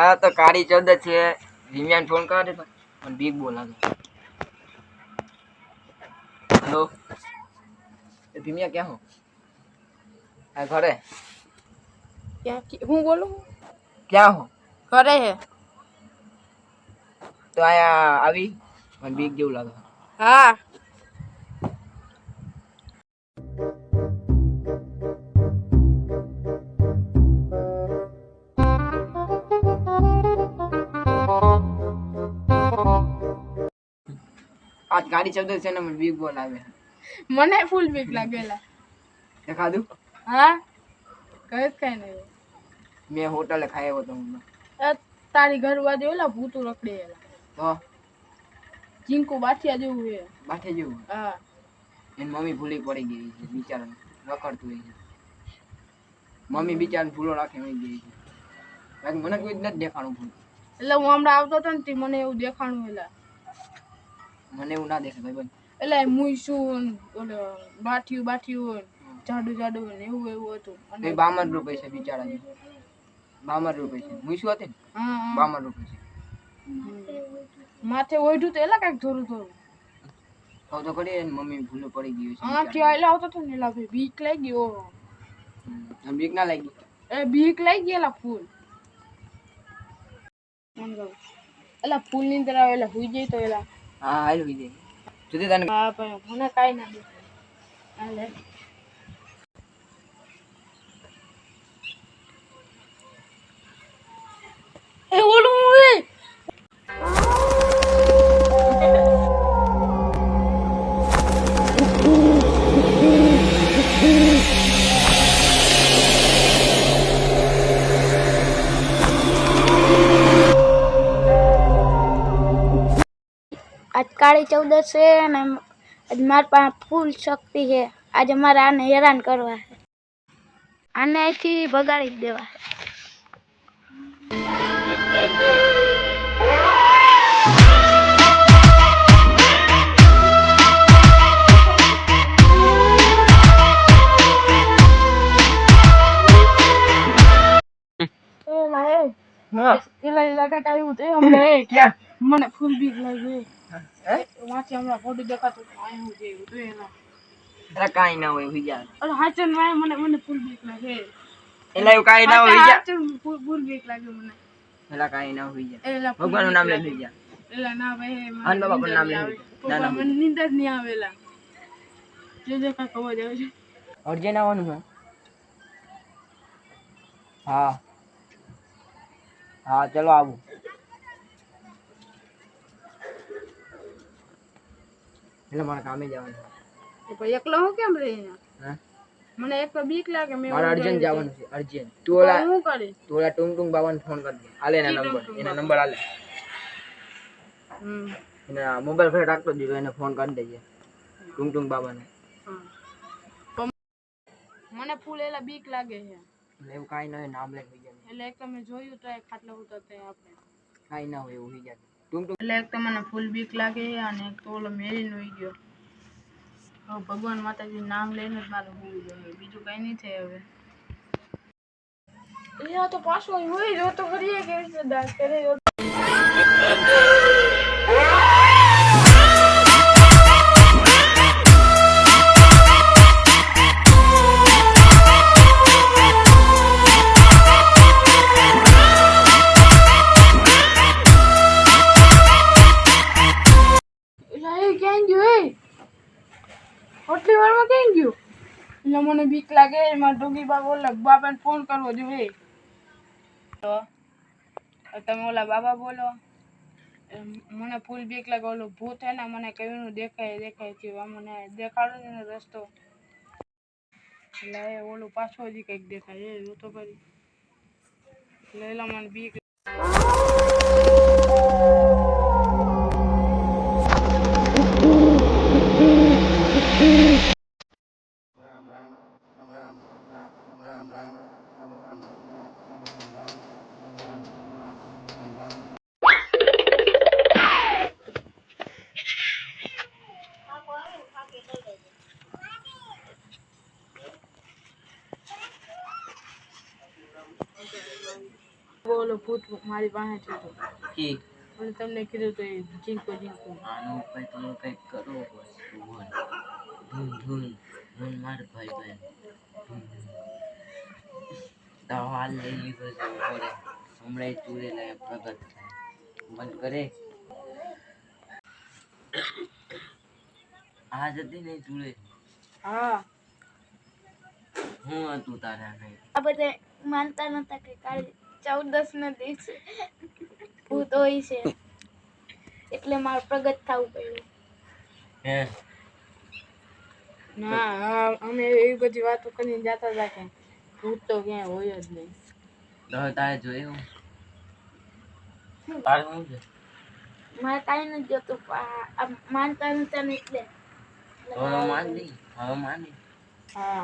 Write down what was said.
આ તો કાળી ચૌદસ છે. વિમ્યાન ફોન કરે પણ બીક બોલાવે. હેલો વિમ્યા ક્યાં હો? આ ઘરે. ક્યાં હું બોલું? ક્યાં હો? ઘરે હે. તો આયા આવી મને બીક જેવું લાગે. હા. આજ કાળી ચૌદસ છે ને મને બીક બોલાવે. મને ફૂલ બીક લાગેલા. તે ખાધું? હા કઈ નહીં. મેં હોટલે ખાઈ આવ્યો તો. તારી ઘર બાજુ ઓલા ભૂતું રખડેલા. તો ચીંકુ બાઠિયા જેવું છે. બાઠિયા જેવું? હા. એની મમ્મી ભૂલી પડી ગઈ છે બિચારાને રખડતું હોય છે. મમ્મી બિચારાને ભૂલો રાખે વહી ગઈ છે. બાકી મને કોઈ જ નથી દેખાણું ભૂલ. એટલે હું હમણાં આવતો હતો ને મને એવું દેખાણું. એલા મને એવું ના દેખાય ભાઈ. એટલે મુઈશું ઓલો બાઠિયું જાડું ને એવું હતું. અને 52 રૂપિયા છે બિચારાને. 52 રૂપિયા છે. મુઈશું હતી ને? હા 52 રૂપિયા છે. માથે ઓઢ્યું તો એલા કઈક થોડું તો કરી મમ્મી ભૂલો પડી ગઈ છે. હા ક્યાં આવતો તો ને એલા બીક લાગી ગયો. બીક ના લાગી? બીક લાગી ગયેલા ફૂલ. એલા ફૂલ ની અંદર આવેલા હુઈ જાય તો એલા. હા હાલ હુઈ જાય. સુધી તને હા ભાઈ મને કાઈ ના દે. હાલે એ ઓલું એ आज काली चौदस है ने आज मारे पास फूल शक्ति है। आज हमारे आने हैरान करवा है। आने ऐसी भगाड़ी देवा है। મને ફૂલ બીક લાગી. વાંચે હમણાં ફોટો દેખાતો આયું જેવું તો એના કાઈ ના હોય હુઈ જા. અરે હાચન વાય મને ફૂલ બીક લાગે. એલા એવું કાઈ ના હોય હુઈ જા. ફૂલ બીક લાગે મને. એલા કાઈ ના હુઈ જા. ભગવાનનું નામ લઈ હુઈ જા. એલા ના ભાઈ હન બાબા પર નામ લઈ. ના ના મને નીંદર નહીં આવેલા. જે કા અવાજ આવે છે. અર્જન આવવાનું હે. હા હા ચલો આવું. એટલે મારે કામે જવાનું છે. તો એકલો હું કેમ રહી? હે મને એક તો બીક લાગે. મારે અર્જન્ટ જવાનું છે. અર્જન્ટ તું ઓલા હું કરી તું ઓલા ટુંગ બાબાને ફોન કરી દે. આલે એના નંબર આલે. એના મોબાઈલ પર રાખતો દીધો એને ફોન કરી દેજે ટુંગ બાબાને. મને ફૂલ એલા બીક લાગે છે. એવું કાઈ ના હોય નામ લઈને હોઈ જાય. એટલે એક તમે જોયું તો ખાટલો ઉતરતે આપણે કાઈ ના હોય એવું હોઈ જાય. એટલે એક તો મને ફૂલ બીક લાગે અને એક તો ઓલો મેરીન હોઈ ગયો. હવે ભગવાન માતાજી નામ લઈને જ મારે હોવું જોઈએ. બીજું કઈ નહીં થાય હવે. અહીંયા તો પાછો હોય જો તો કરીએ કેવી રીતે દાંત કરે. આટલી વારમાં ક્યાં ગયું? એટલે મને બીક લાગે. એમાં ડોગી બાબાને ફોન કરવો જોઈએ. તો તમે ઓલા બાબા બોલો. મને ફૂલ બીક લાગે. ઓલું ભૂત હે ને મને કયું દેખાય છે. મને દેખાડો ને રસ્તો. એટલે ઓલું પાછું હજી કંઈક દેખાય એ તો કરી. એટલે મને બીક બોલો ભૂત મારી પાસે છે તો કે અને તમને કીધું તો એ જીંકો આનો ઉપાય તમે કંઈક કરવો પડશે ભગવાન. ધૂન માર ભાઈ બહેન દવા લઈ લીધો છે ઘરે હમણાં ચૂરેલા પ્રગટ થાય બંધ કરે આ જતી નહીં ચૂરે હા હું હતું તારા નહીં આ બધા માનતા નતા કે કાલે 14 ના દિવસે ભૂત હોય છે એટલે મારે પ્રગટ થવું પડ્યું. હે ના હા, અમે એવી બધી વાતો કરીને જતા હતા કે ભૂત તો ક્યાંય હોય જ નહીં. તારે જોયું તારે શું છે મારે કાંઈ નથી જોતું આ માનતા નતા ને એટલે હવે માની હા